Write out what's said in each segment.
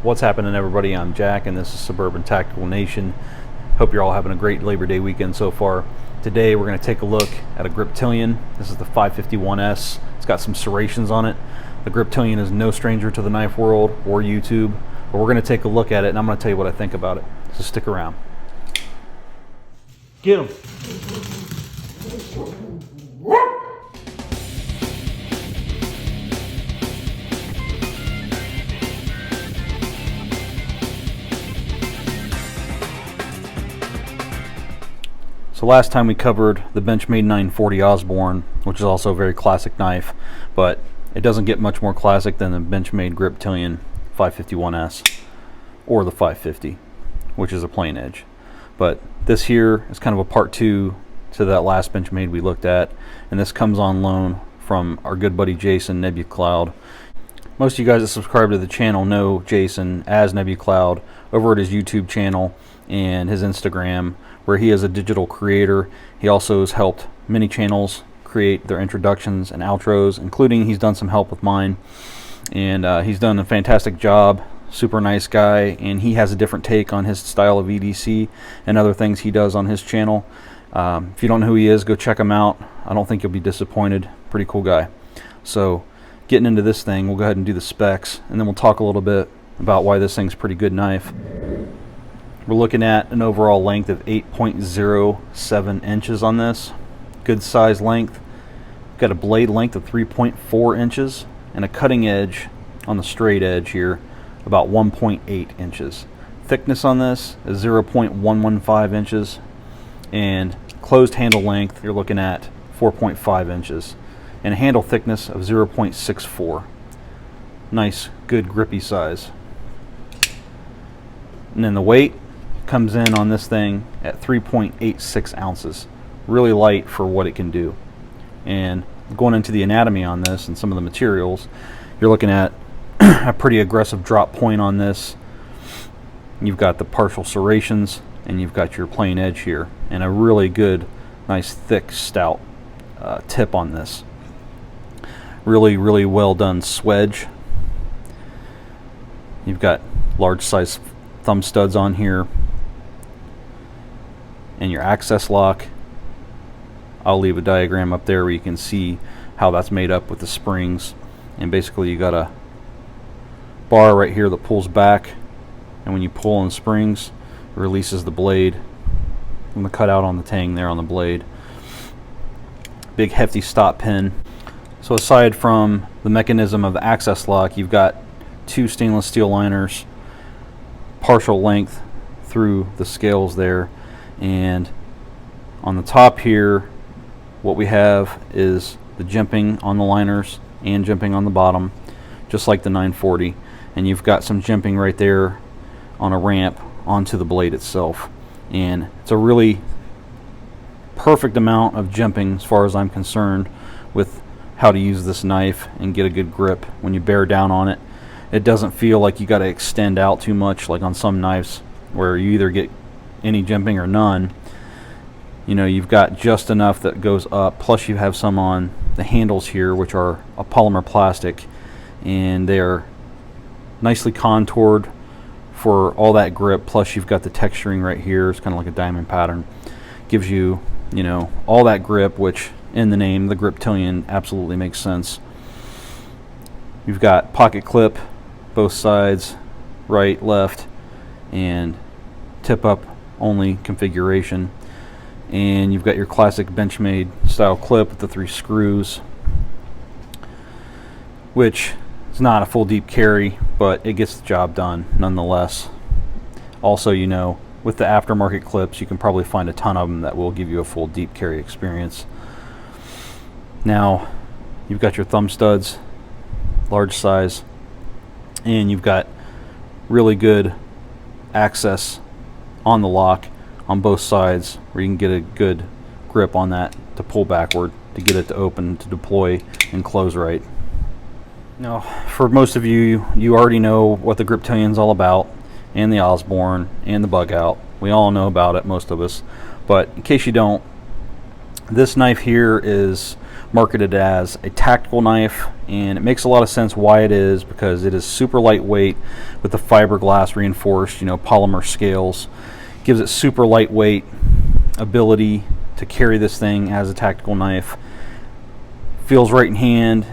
What's happening, everybody? I'm Jack and this is Suburban Tactical Nation. Hope you're all having a great Labor Day weekend so far. Today we're going to take a look at a Griptilian. This is the 551S. It's got some serrations on it. The Griptilian is no stranger to the knife world or YouTube, but we're going to take a look at it and I'm going to tell you what I think about it. So stick around. Get him. So last time we covered the Benchmade 940 Osborne, which is also a very classic knife, but it doesn't get much more classic than the Benchmade Griptilian 551S or the 550, which is a plain edge. But this here is kind of a part two to that last Benchmade we looked at, and this comes on loan from our good buddy Jason, nebuQloud. Most of you guys that subscribe to the channel know Jason as nebuQloud over at his YouTube channel and his Instagram, where he is a digital creator. He also has helped many channels create their introductions and outros, including he's done some help with mine, and he's done a fantastic job. Super nice guy, and he has a different take on his style of EDC and other things he does on his channel. If you don't know who he is, go check him out. I don't think you'll be disappointed. Pretty cool guy. So getting into this thing, we'll go ahead and do the specs, and then we'll talk a little bit about why this thing's a pretty good knife. We're looking at an overall length of 8.07 inches on this. Good size length. Got a blade length of 3.4 inches and a cutting edge on the straight edge here about 1.8 inches. Thickness on this is 0.115 inches, and closed handle length you're looking at 4.5 inches and a handle thickness of 0.64. Nice, good grippy size. And then the weight comes in on this thing at 3.86 ounces. Really light for what it can do. And going into the anatomy on this and some of the materials, you're looking at a pretty aggressive drop point on this. You've got the partial serrations and you've got your plain edge here, and a really good, nice thick stout tip on this. Really well done swedge. You've got large size thumb studs on here, and your access lock. I'll leave a diagram up there where you can see how that's made up with the springs. And basically you got a bar right here that pulls back, and when you pull on springs it releases the blade from the cutout on the tang there on the blade. Big hefty stop pin. So aside from the mechanism of the access lock, you've got two stainless steel liners, partial length through the scales there, and on the top here what we have is the jimping on the liners and jimping on the bottom, just like the 940, and you've got some jimping right there on a ramp onto the blade itself, and it's a really perfect amount of jimping as far as I'm concerned with how to use this knife and get a good grip when you bear down on it. It doesn't feel like you got to extend out too much like on some knives where you either get any jimping or none. You know, you've got just enough that goes up, plus you have some on the handles here, which are a polymer plastic, and they're nicely contoured for all that grip, plus you've got the texturing right here. It's kind of like a diamond pattern. Gives you, you know, all that grip, which in the name, the Griptilian, absolutely makes sense. You've got pocket clip both sides, right, left, and tip up only configuration, and you've got your classic Benchmade style clip with the 3 screws, which is not a full deep carry, but it gets the job done nonetheless. Also, you know, with the aftermarket clips you can probably find a ton of them that will give you a full deep carry experience. Now you've got your thumb studs, large size, and you've got really good access on the lock on both sides where you can get a good grip on that to pull backward to get it to open, to deploy and close right. Now for most of you, you already know what the Griptilian's all about, and the Osborne and the bugout. We all know about it, most of us, but in case you don't, this knife here is marketed as a tactical knife, and it makes a lot of sense why it is, because it is super lightweight with the fiberglass reinforced, polymer scales. Gives it super lightweight ability to carry this thing as a tactical knife. Feels right in hand.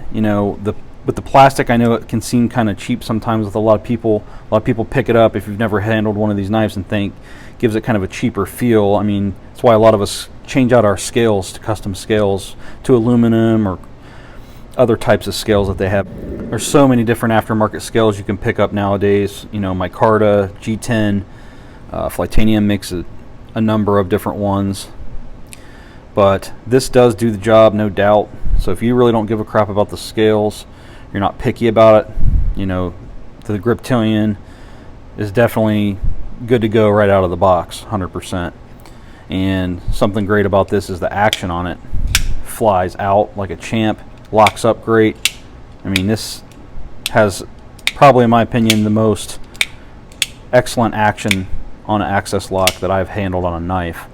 With the plastic, I know it can seem kind of cheap sometimes with a lot of people. A lot of people pick it up if you've never handled one of these knives and think gives it kind of a cheaper feel. I mean, that's why a lot of us change out our scales to custom scales to aluminum or other types of scales that they have. There's so many different aftermarket scales you can pick up nowadays. Micarta, G10, Flitanium makes a number of different ones. But this does do the job, no doubt. So if you really don't give a crap about the scales, you're not picky about it, the Griptilian is definitely good to go right out of the box, 100%. And something great about this is the action on it. Flies out like a champ, locks up great. I mean, this has probably, in my opinion, the most excellent action on an access lock that I've handled on a knife.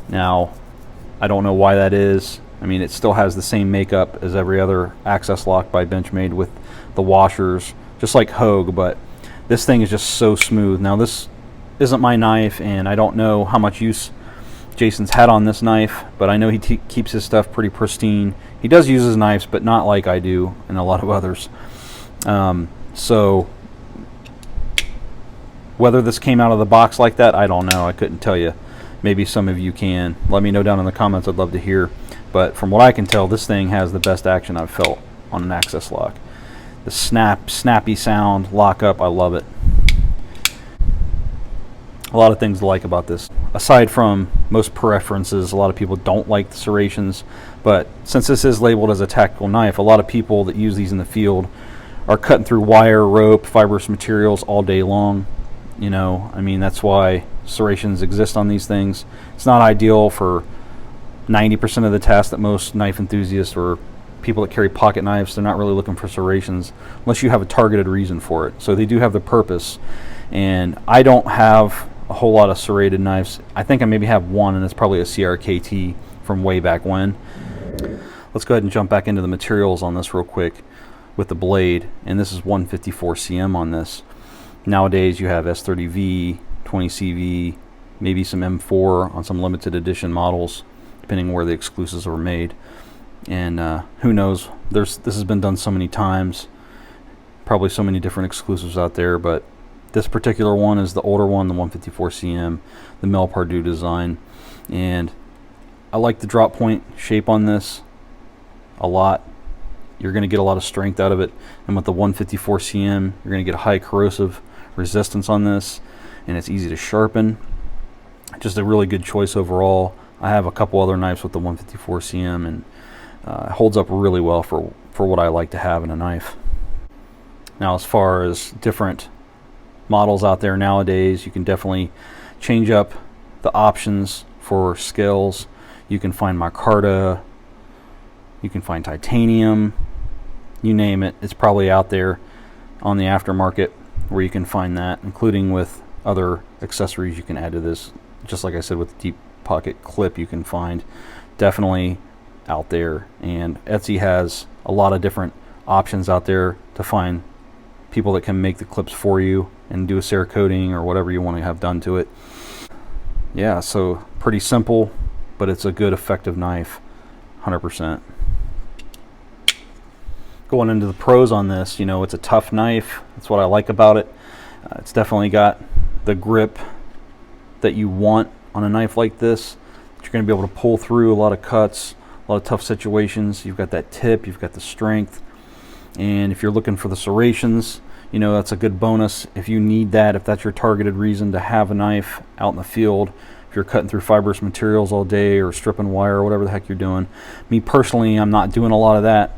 Now, I don't know why that is. I mean, it still has the same makeup as every other access lock by Benchmade with the washers, just like Hogue, but this thing is just so smooth. Now, this isn't my knife, and I don't know how much use Jason's had on this knife, but I know he keeps his stuff pretty pristine. He does use his knives, but not like I do and a lot of others. So whether this came out of the box like that, I don't know. I couldn't tell you. Maybe some of you can. Let me know down in the comments. I'd love to hear. But from what I can tell, this thing has the best action I've felt on an access lock. The snappy sound, lock up, I love it. A lot of things to like about this. Aside from most preferences, a lot of people don't like the serrations, but since this is labeled as a tactical knife, a lot of people that use these in the field are cutting through wire, rope, fibrous materials all day long. I mean, that's why serrations exist on these things. It's not ideal for 90% of the tasks that most knife enthusiasts or people that carry pocket knives, they're not really looking for serrations unless you have a targeted reason for it. So they do have the purpose, and I don't have a whole lot of serrated knives. I think I maybe have one, and it's probably a CRKT from way back when. Let's go ahead and jump back into the materials on this real quick with the blade, and this is 154 cm on this. Nowadays you have S30V, 20CV, maybe some M4 on some limited edition models, depending where the exclusives were made. And who knows, this has been done so many times, probably so many different exclusives out there, but this particular one is the older one, the 154 cm, the Mel Pardue design. And I like the drop point shape on this a lot. You're going to get a lot of strength out of it, and with the 154 cm you're going to get a high corrosive resistance on this, and it's easy to sharpen. Just a really good choice overall. I have a couple other knives with the 154 cm, and it holds up really well for what I like to have in a knife. Now, as far as different models out there nowadays, you can definitely change up the options for scales. You can find micarta, you can find titanium, you name it, it's probably out there on the aftermarket where you can find that, including with other accessories you can add to this. Just like I said, with the deep pocket clip, you can find definitely out there. And Etsy has a lot of different options out there to find people that can make the clips for you and do a Cerakoting or whatever you want to have done to it. Yeah, so pretty simple, but it's a good effective knife, 100%. Going into the pros on this, it's a tough knife. That's what I like about it. It's definitely got the grip that you want on a knife like this. You're going to be able to pull through a lot of cuts, a lot of tough situations. You've got that tip, you've got the strength, and if you're looking for the serrations, that's a good bonus if you need that, if that's your targeted reason to have a knife out in the field. If you're cutting through fibrous materials all day or stripping wire or whatever the heck you're doing. Me personally, I'm not doing a lot of that.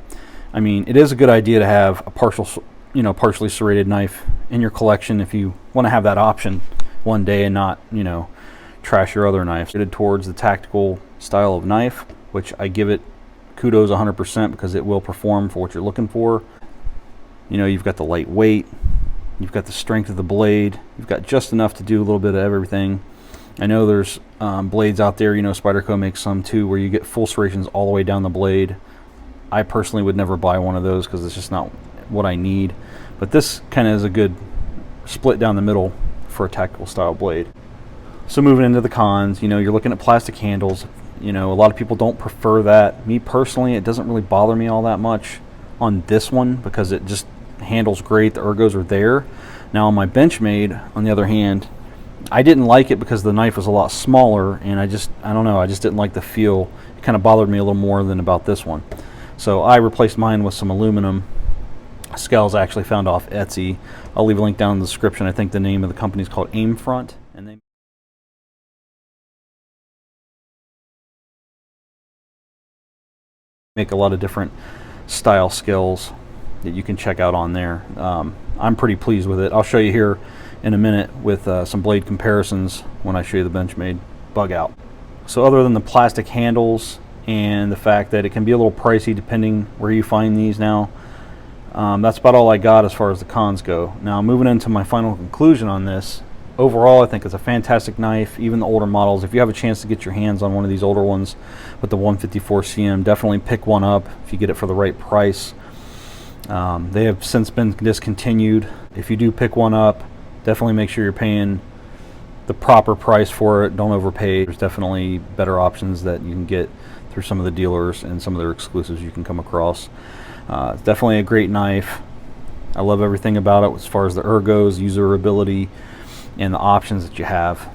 I mean, it is a good idea to have a partially serrated knife in your collection if you want to have that option one day and not, trash your other knives. Headed towards the tactical style of knife, which I give it kudos 100% because it will perform for what you're looking for. You've got the light weight, you've got the strength of the blade, you've got just enough to do a little bit of everything. I know there's blades out there, Spyderco makes some too, where you get full serrations all the way down the blade. I personally would never buy one of those because it's just not what I need. But this kind of is a good split down the middle for a tactical style blade. So moving into the cons, you know, you're looking at plastic handles. You know, a lot of people don't prefer that. Me personally, it doesn't really bother me all that much on this one because it just handles great. The ergos are there. Now on my Benchmade, on the other hand, I didn't like it because the knife was a lot smaller, and I don't know, I just didn't like the feel. It kind of bothered me a little more than about this one. So I replaced mine with some aluminum scales I actually found off Etsy. I'll leave a link down in the description. I think the name of the company is called Aimfront, and they make a lot of different style scales that you can check out on there. I'm pretty pleased with it. I'll show you here in a minute with some blade comparisons when I show you the Benchmade bugout. So other than the plastic handles and the fact that it can be a little pricey depending where you find these now, that's about all I got as far as the cons go. Now moving into my final conclusion on this, overall I think it's a fantastic knife. Even the older models, if you have a chance to get your hands on one of these older ones with the 154 CM, definitely pick one up if you get it for the right price. They have since been discontinued. If you do pick one up, definitely make sure you're paying the proper price for it. Don't overpay. There's definitely better options that you can get through some of the dealers and some of their exclusives you can come across. It's definitely a great knife. I love everything about it as far as the ergos, usability, and the options that you have.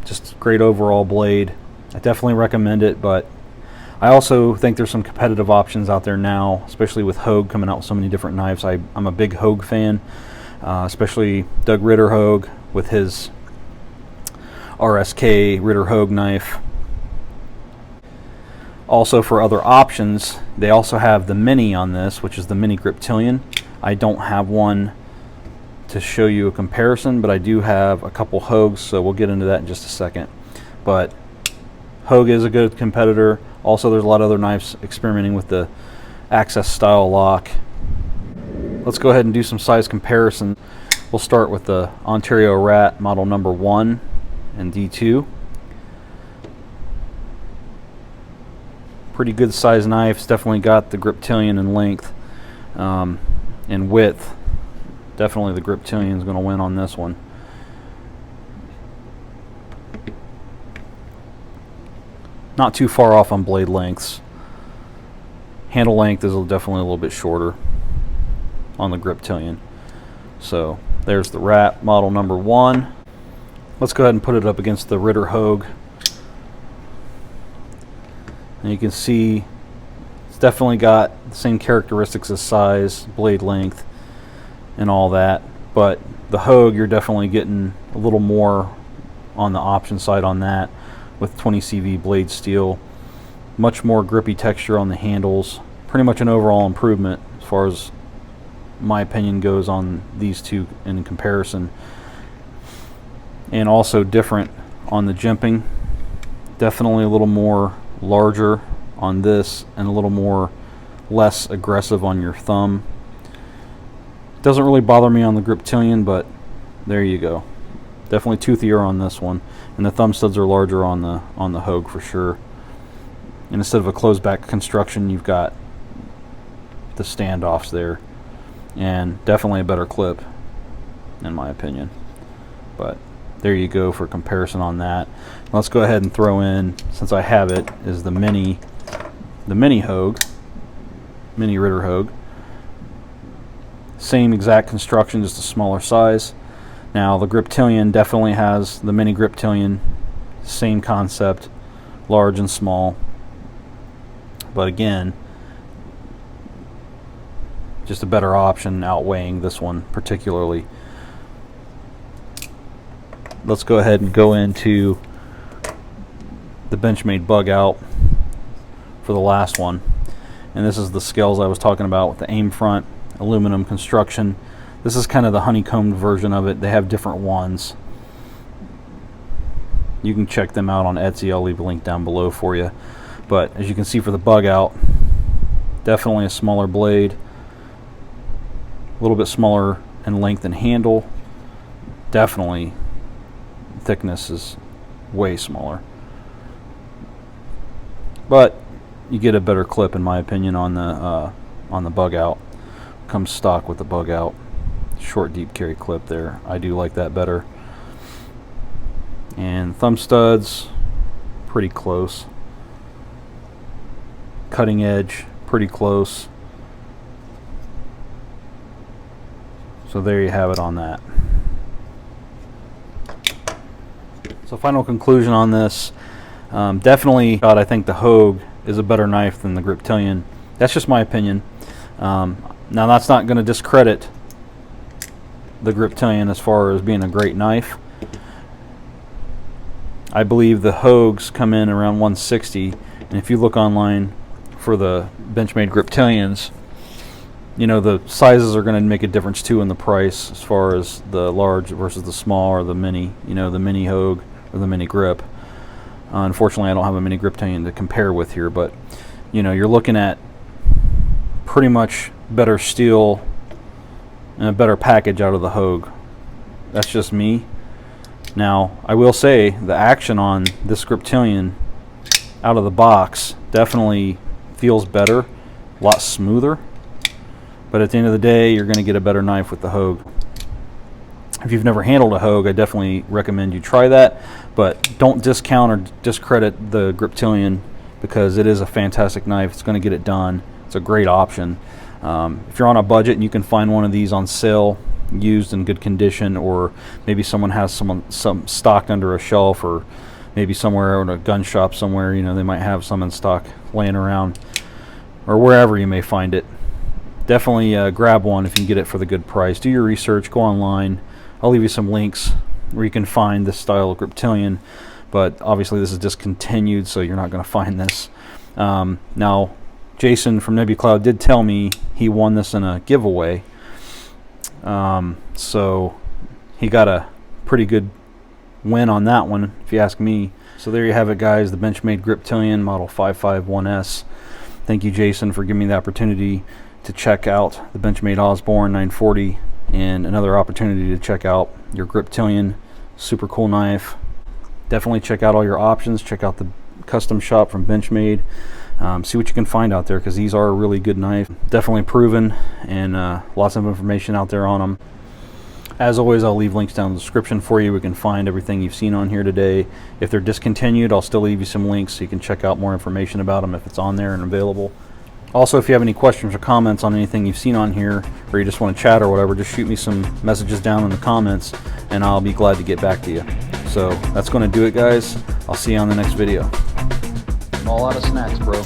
Just great overall blade. I definitely recommend it, but I also think there's some competitive options out there now, especially with Hogue coming out with so many different knives. I'm a big Hogue fan, especially Doug Ritter Hogue with his Rsk Ritter Hogue knife. Also, for other options, they also have the Mini on this, which is the Mini Griptilian. I don't have one to show you a comparison, but I do have a couple Hogues, so we'll get into that in just a second. But Hogue is a good competitor. Also, there's a lot of other knives experimenting with the access style lock. Let's go ahead and do some size comparison. We'll start with the Ontario Rat model number 1 and D2. Pretty good size knife. It's definitely got the Griptilian in length and width. Definitely the Griptilian is going to win on this one. Not too far off on blade lengths. Handle length is definitely a little bit shorter on the Griptilian. So there's the Rat model number 1. Let's go ahead and put it up against the Ritter Hogue. And you can see it's definitely got the same characteristics as size, blade length, and all that. But the Hogue, you're definitely getting a little more on the option side on that, with 20 CV blade steel, much more grippy texture on the handles. Pretty much an overall improvement as far as my opinion goes on these two in comparison. And also different on the jimping. Definitely a little more larger on this and a little more less aggressive on your thumb. Doesn't really bother me on the Griptilian, but there you go. Definitely toothier on this one, and the thumb studs are larger on the Hogue for sure. And instead of a closed back construction, you've got the standoffs there, and definitely a better clip in my opinion. But there you go for comparison on that. Let's go ahead and throw in, since I have it, is the Mini Hogue, Mini Ritter Hogue. Same exact construction, just a smaller size. Now the Griptilian definitely has the Mini Griptilian, same concept, large and small. But again, just a better option outweighing this one particularly. Let's go ahead and go into the Benchmade bugout for the last one. And this is the scales I was talking about with the Aimfront aluminum construction. This is kind of the honeycombed version of it. They have different ones. You can check them out on Etsy. I'll leave a link down below for you. But as you can see for the bugout, definitely a smaller blade, a little bit smaller in length and handle. Definitely thickness is way smaller. But you get a better clip, in my opinion, on the bug out. Comes stock with the bug out. Short deep carry clip there. I do like that better. And thumb studs, pretty close. Cutting edge, pretty close. So there you have it on that. So final conclusion on this, definitely I think the Hogue is a better knife than the Griptilian. That's just my opinion. Now that's not going to discredit the Griptilian as far as being a great knife. I believe the Hogues come in around 160, and if you look online for the Benchmade Griptilians, you know, the sizes are going to make a difference too in the price as far as the large versus the small or the mini, you know, the mini Hogue or the mini grip. Unfortunately, I don't have a mini Griptilian to compare with here, but you know, you're looking at pretty much better steel and a better package out of the Hogue. That's just me. Now, I will say the action on this Griptilian out of the box definitely feels better, a lot smoother. But at the end of the day, you're going to get a better knife with the Hogue. If you've never handled a Hogue, I definitely recommend you try that. But don't discount or discredit the Griptilian, because it is a fantastic knife. It's going to get it done. It's a great option. If you're on a budget and you can find one of these on sale, used in good condition, or maybe someone has some stocked under a shelf, or maybe somewhere in a gun shop somewhere, you know, they might have some in stock laying around, or wherever you may find it. Definitely grab one if you can get it for the good price. Do your research, go online. I'll leave you some links where you can find this style of Griptilian, but obviously this is discontinued, so you're not going to find this. Now, Jason from nebuQloud did tell me he won this in a giveaway, so he got a pretty good win on that one, if you ask me. So there you have it, guys, the Benchmade Griptilian Model 551S. Thank you, Jason, for giving me the opportunity to check out the Benchmade Osborne 940 and another opportunity to check out your Griptilian. Super cool knife. Definitely check out all your options. Check out the custom shop from Benchmade. See what you can find out there, because these are a really good knife. Definitely proven, and lots of information out there on them. As always, I'll leave links down in the description for you. We can find everything you've seen on here today. If they're discontinued, I'll still leave you some links so you can check out more information about them if it's on there and available. Also, if you have any questions or comments on anything you've seen on here, or you just want to chat or whatever, just shoot me some messages down in the comments, and I'll be glad to get back to you. So that's going to do it, guys. I'll see you on the next video. I'm all out of snacks, bro.